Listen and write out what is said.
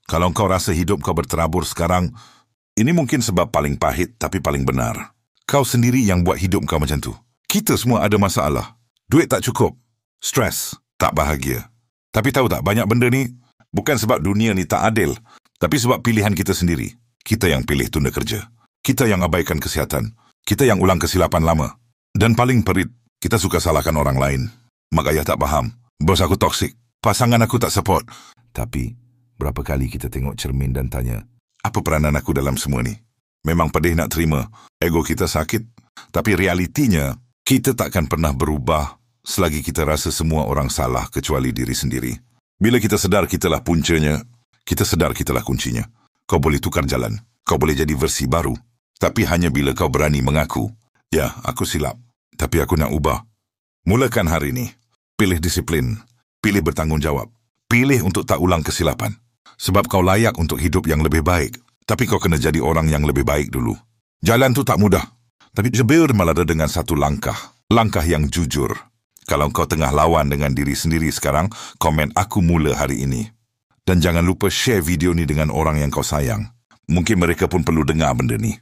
Kalau kau rasa hidup kau berterabur sekarang, ini mungkin sebab paling pahit tapi paling benar. Kau sendiri yang buat hidup kau macam tu. Kita semua ada masalah. Duit tak cukup, stres, tak bahagia. Tapi tahu tak, banyak benda ni bukan sebab dunia ni tak adil, tapi sebab pilihan kita sendiri. Kita yang pilih tunda kerja. Kita yang abaikan kesihatan. Kita yang ulang kesilapan lama. Dan paling perit, kita suka salahkan orang lain. Mak ayah tak faham. Bos aku toksik. Pasangan aku tak support. Tapi, berapa kali kita tengok cermin dan tanya, apa peranan aku dalam semua ni? Memang pedih nak terima. Ego kita sakit. Tapi realitinya, kita takkan pernah berubah selagi kita rasa semua orang salah kecuali diri sendiri. Bila kita sedar kitalah puncanya, kita sedar kitalah kuncinya. Kau boleh tukar jalan. Kau boleh jadi versi baru. Tapi hanya bila kau berani mengaku, ya, aku silap. Tapi aku nak ubah. Mulakan hari ini. Pilih disiplin. Pilih bertanggungjawab. Pilih untuk tak ulang kesilapan. Sebab kau layak untuk hidup yang lebih baik. Tapi kau kena jadi orang yang lebih baik dulu. Jalan tu tak mudah. Tapi jebur malada dengan satu langkah. Langkah yang jujur. Kalau kau tengah lawan dengan diri sendiri sekarang, komen aku mula hari ini. Dan jangan lupa share video ni dengan orang yang kau sayang. Mungkin mereka pun perlu dengar benda ni.